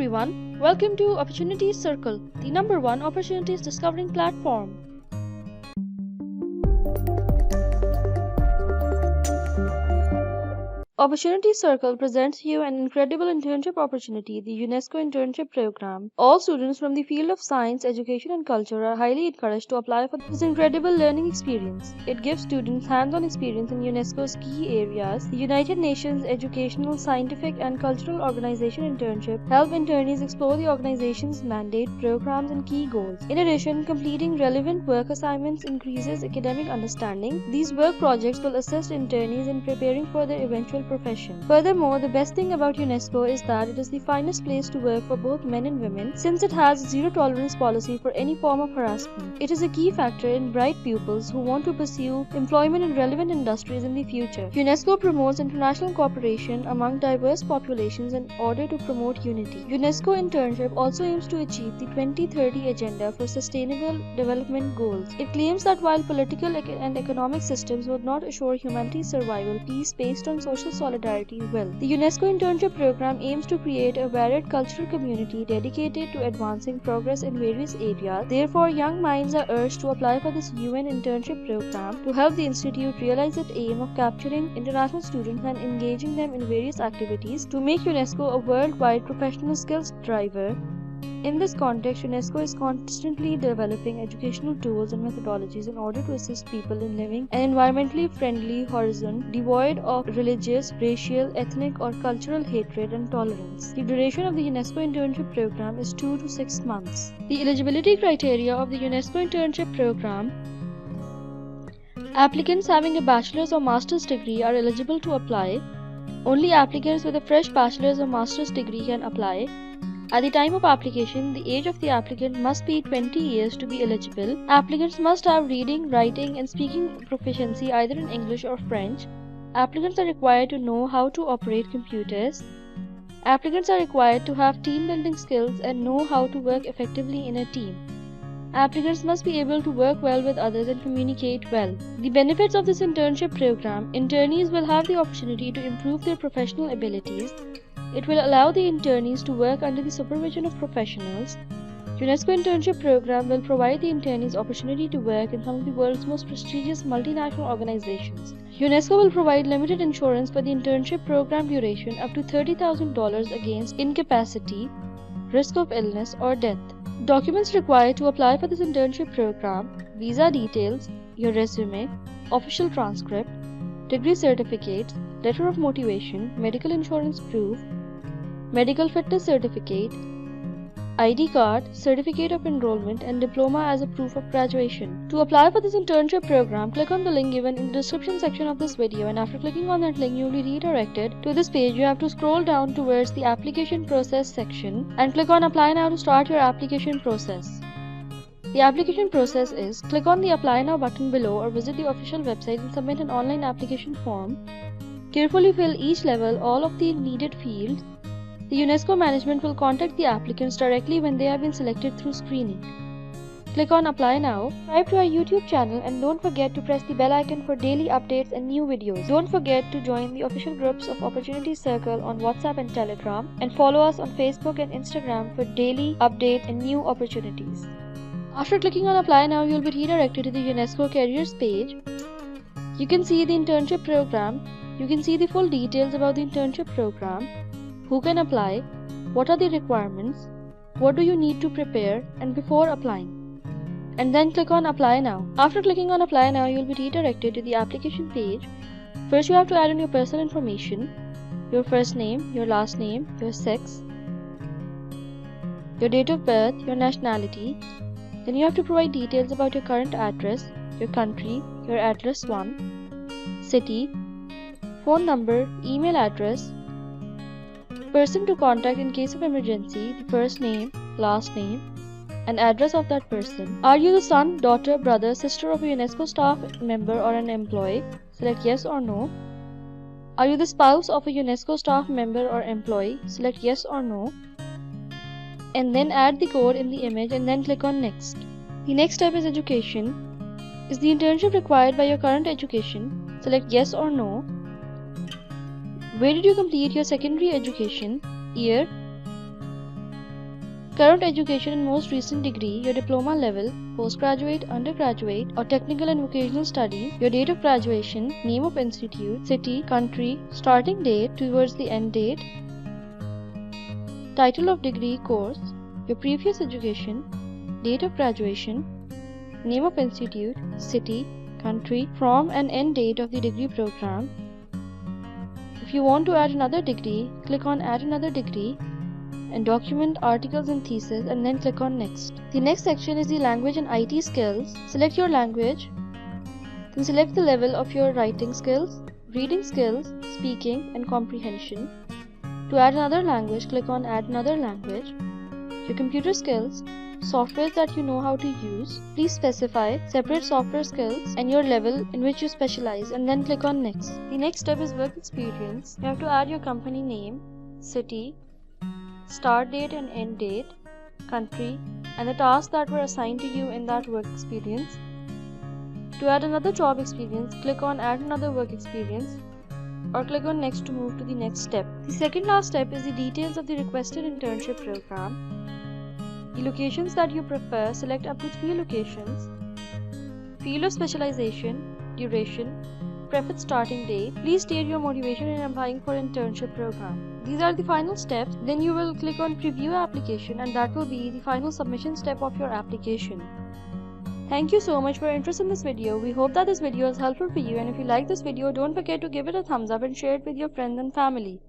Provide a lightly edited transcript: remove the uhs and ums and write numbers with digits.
everyone, welcome to Opportunities Circle, the #1 opportunities discovering platform. Opportunity Circle presents you an incredible internship opportunity, the UNESCO Internship Program. All students from the field of science, education, and culture are highly encouraged to apply for this incredible learning experience. It gives students hands-on experience in UNESCO's key areas. The United Nations Educational, Scientific, and Cultural Organization Internship help internees explore the organization's mandate, programs, and key goals. In addition, completing relevant work assignments increases academic understanding. These work projects will assist internees in preparing for their eventual profession. Furthermore, the best thing about UNESCO is that it is the finest place to work for both men and women, since it has a zero-tolerance policy for any form of harassment. It is a key factor in bright pupils who want to pursue employment in relevant industries in the future. UNESCO promotes international cooperation among diverse populations in order to promote unity. UNESCO internship also aims to achieve the 2030 Agenda for Sustainable Development Goals. It claims that while political and economic systems would not assure humanity's survival, peace based on social solidarity will. The UNESCO Internship Program aims to create a varied cultural community dedicated to advancing progress in various areas. Therefore, young minds are urged to apply for this UN Internship Program to help the Institute realize its aim of capturing international students and engaging them in various activities to make UNESCO a worldwide professional skills driver. In this context, UNESCO is constantly developing educational tools and methodologies in order to assist people in living an environmentally friendly horizon devoid of religious, racial, ethnic, or cultural hatred and tolerance. The duration of the UNESCO Internship Program is 2 to 6 months. The eligibility criteria of the UNESCO Internship Program: applicants having a bachelor's or master's degree are eligible to apply. Only applicants with a fresh bachelor's or master's degree can apply. At the time of application, the age of the applicant must be 20 years to be eligible. Applicants must have reading, writing, and speaking proficiency either in English or French. Applicants are required to know how to operate computers. Applicants are required to have team building skills and know how to work effectively in a team. Applicants must be able to work well with others and communicate well. The benefits of this internship program: internees will have the opportunity to improve their professional abilities. It will allow the internees to work under the supervision of professionals. UNESCO Internship Program will provide the internees opportunity to work in some of the world's most prestigious multinational organizations. UNESCO will provide limited insurance for the internship program duration up to $30,000 against incapacity, risk of illness, or death. Documents required to apply for this internship program: visa details, your resume, official transcript, degree certificates, letter of motivation, medical insurance proof, medical fitness certificate, ID card, certificate of enrollment, and diploma as a proof of graduation. To apply for this internship program, click on the link given in the description section of this video, and after clicking on that link, you will be redirected to this page. You have to scroll down towards the application process section and click on Apply Now to start your application process. The application process is: click on the Apply Now button below or visit the official website and submit an online application form. Carefully fill each level, all of the needed fields. The UNESCO management will contact the applicants directly when they have been selected through screening. Click on Apply Now. Subscribe to our YouTube channel and don't forget to press the bell icon for daily updates and new videos. Don't forget to join the official groups of Opportunity Circle on WhatsApp and Telegram, and follow us on Facebook and Instagram for daily updates and new opportunities. After clicking on Apply Now, you will be redirected to the UNESCO Careers page. You can see the internship program. You can see the full details about the internship program, who can apply, what are the requirements, what do you need to prepare, and before applying. And then click on Apply Now. After clicking on Apply Now, you will be redirected to the application page. First, you have to add in your personal information: your first name, your last name, your sex, your date of birth, your nationality. Then you have to provide details about your current address, your country, your address 1, city, phone number, email address, person to contact in case of emergency, the first name, last name, and address of that person. Are you the son, daughter, brother, sister of a UNESCO staff member or an employee? Select yes or no. Are you the spouse of a UNESCO staff member or employee? Select yes or no. And then add the code in the image and then click on Next. The next step is education. Is the internship required by your current education? Select yes or no. Where did you complete your secondary education? Year, current education and most recent degree, your diploma level, postgraduate, undergraduate, or technical and vocational studies, your date of graduation, name of institute, city, country, starting date towards the end date, title of degree course, your previous education, date of graduation, name of institute, city, country, from and end date of the degree program. If you want to add another degree, click on Add Another Degree and document articles and thesis and then click on Next. The next section is the language and IT skills. Select your language, then select the level of your writing skills, reading skills, speaking and comprehension. To add another language, click on Add Another Language. Your computer skills, softwares that you know how to use. Please specify separate software skills and your level in which you specialize and then click on Next. The next step is work experience. You have to add your company name, city, start date and end date, country, and the tasks that were assigned to you in that work experience. To add another job experience, click on Add Another Work Experience or click on Next to move to the next step. The second last step is the details of the requested internship program. The locations that you prefer, select up to 3 locations. Field of specialization, duration, preferred starting date. Please state your motivation in applying for internship program. These are the final steps. Then you will click on Preview Application and that will be the final submission step of your application. Thank you so much for your interest in this video. We hope that this video is helpful for you, and if you like this video, don't forget to give it a thumbs up and share it with your friends and family.